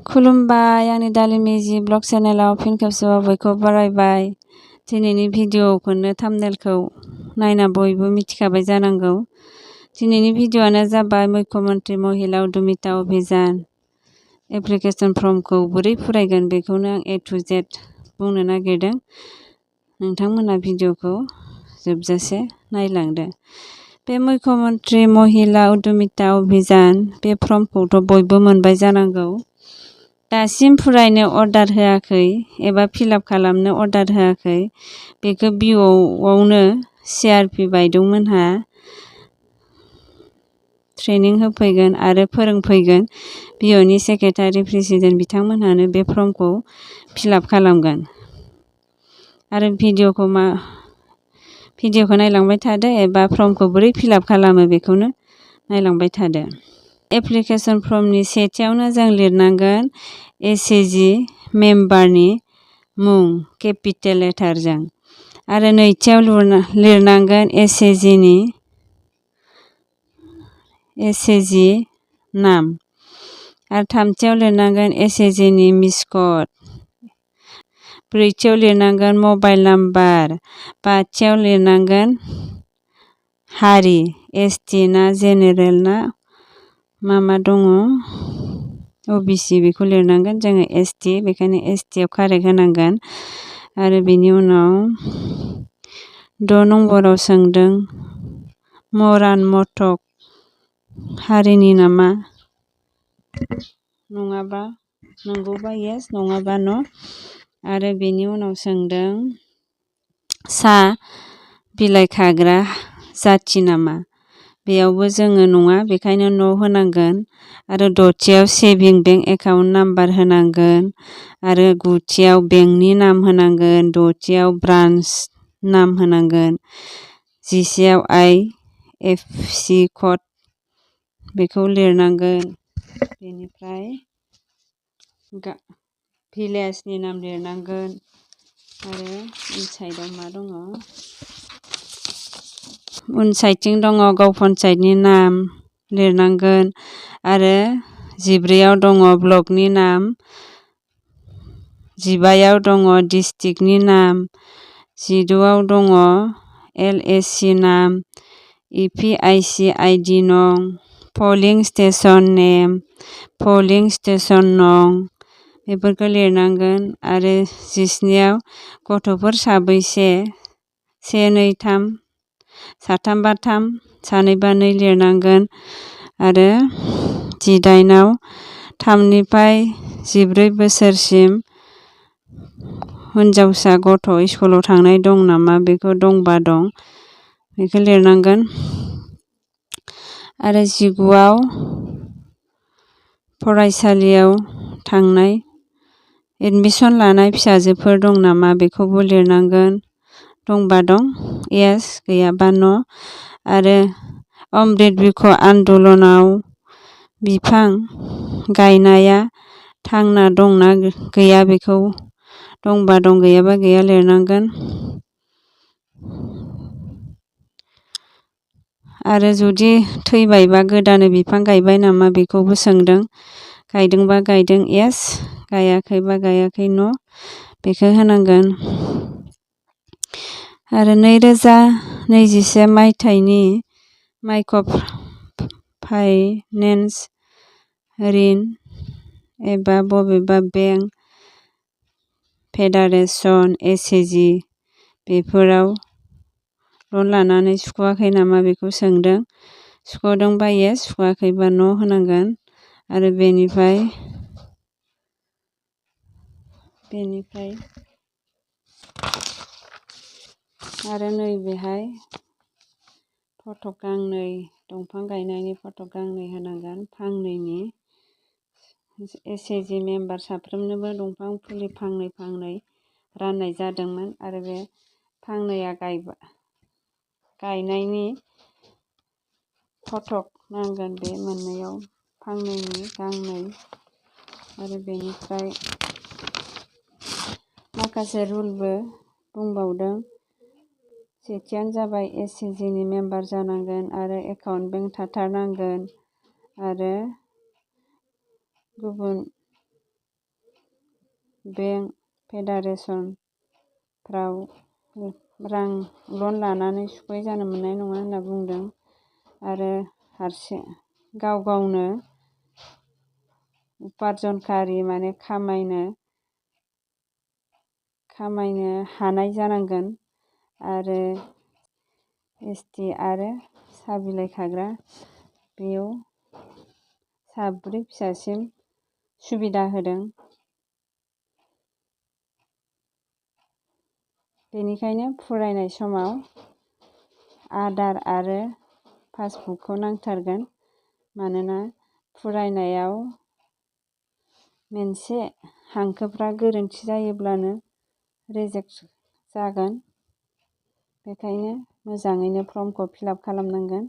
खुलुमबाय आंनि दालि मेजि ब्लग चेनेलाव फिन खेबसेबाव बयखौ बरायबाय। दिनैनि भिडिअखौनो थाम्बनेलखौ नायना बयबो मिथिखाबाय जानांगौ। दिनैनि भिडिअआनो जाबाय मुख्यमन्त्रि महिला उद्यमिता अभियान एप्लिकेशन फर्मखौ बोरै फरायगोन बेखौनो आं A to Z बुंनो नागिरदों। नोंथांमोना भिडिअखौ जोबजासे नायलांदो। बे मुख्यमन्त्रि महिला उद्यमिता अभियान बे फर्मखौथ' बयबो मोनबाय जानांगौ। दासिम फरायनो अर्डार होआखै एबा फिलआप खालामनो अर्डार होआखै बेखौ बिअआवनो CRP बायद'मोनहा ट्रेनिं होफैगोन आरो फोरोंफैगोन। बिअनि सेक्रेटारि प्रेसिडेन्ट बिथांमोनहानो बे फर्मखौ फिलआप खालामगोन। आरो भिडिअखौ नायलांबाय थादो एबा फर्मखौ बोरै फिलआप खालामो बेखौनो नायलांबाय थादो। एप्लिकेशन फर्मनि सेथियावनो जों लिरनांगोन SHG मेम्बारनि मुं केपिटेल लेटारजों आरो नैथियाव लिरनांगोन SHG नाम आरो थामथियाव लिरनांगोन SHG नि मिसकड, ब्रैथियाव लिरनांगोन मबाइल नाम्बार, बाथियाव लिरनांगोन हारि ST ना जेनेरेल ना मा दङ OBC बेखौ लिरनांगोन। जोङो ST बेखायनो ST आव कारेक्ट होनांगोन। आरो बेनि उनाव 6 नम्बराव सोंदों मरान मथक हारिनि नामा नङाबा नंगौबा येस नङाबा न'। आरो बेनि उनाव सोंदों सा बिलाइ खाग्रा जाथि नामा, बेयावबो जोङो नङा बेखायनो न' होनांगोन। आरो 6थियाव सेभिं बेंक एकाउन्ट नाम्बार होनांगोन आरो 9थियाव बेंकनि नाम होनांगोन, 10थियाव ब्रान्स नाम होनांगोन, 10थियाव IFSC कड बेखौ लिरनांगोन। बेनिफ्राय भिलेजनि नाम लिरनांगोन आरो इनसाइडआव मा दङ उन साइडथिं दङ गाव पन्सायतनि नाम लिरनांगोन आरो 14आव दङ ब्लकनि नाम, 15आव दङ डिस्ट्रिक्टनि नाम, 16आव दङ LSC नाम, EPIC ID नं, पलिं स्टेसन नेम, पलिं स्टेसन नं बेफोरखौ लिरनांगोन। आरो 17आव गथ'फोर साबैसे 1 2 3 साथाम बा 3 सानै बा 2 लिरनांगोन। आरो 18आव 3 निफ्राय 14 बोसोरसिम हिनजावसा गथ' स्कुलाव थांनाय दं नामा बेखौ दंबा दं बेखौ लिरनांगोन। आरो 19आव फरायसालियाव थांनाय एडमिसन लानाय फिसाजोफोर दं नामा बेखौबो लिरनांगोन। दंबा दं येस गैयाबा न'। आरो अमृत बिख' आन्दलनाव बिफां गायनाया थांना दंना गैया बेखौ दंबा दं गैयाबा गैया लिरनांगोन। आरो जुदि थैबायबा गोदानै बिफां गायबाय नामा बेखौबो सोंदों। गायदोंबा गायदों येस, गायाखैबा गायाखै न' बेखौ होनांगोन। आरो 2021 मायथाइनि माइक्र' फाइनेन्स ऋण एबा बबेबा बेंक फेडारेसन SHG बेफोराव लन लानानै सुख'आखै नामा बेखौ सोंदों। सुख'दोंबा येस, सुख'आखैबा न' होनांगोन। आरो बेनिफ्राय आरो नैबेहाय फट' गांनै दंफां गायनायनि फट' गांनै होनांगोन फांनैनि। SHG मेम्बार साफ्रोमनोबो दंफां फुलि फांनै फांनै राननाय जादोंमोन। आरो बे फांनैया गायनायनि फट' नांगोन बे मोननैयाव फांनैनि गांनै। आरो बेनिफ्राय माखासे रुलबो बुंबावदों। सेथियानो जाबाय SHG नि मेम्बार जानांगोन आरो एकाउन्ट बेंक थाथारनांगोन। आरो गुबुन बेंक फेडारेसनफ्राव रां लन लानानै सुख'यै जानो मोननाय नङा होनना बुंदों। आरो गाव गावनो उपार्जनकारि माने खामायनो हानाय जानांगोन। आरो ST आरो साहा बिलाइ खाग्रा बेयाव साब्रै फिसासिम सुबिदा होदों। बेनिखायनो फरायनाय समाव आधार आरो पासबुकखौ नांथारगोन। मानोना फरायनायाव मोनसे हांखोफ्रा गोरोन्थि जायोब्लानो रिजेक्ट जागोन। बेखायनो मोजाङैनो फर्मखौ फिलाप खालामनांगोन।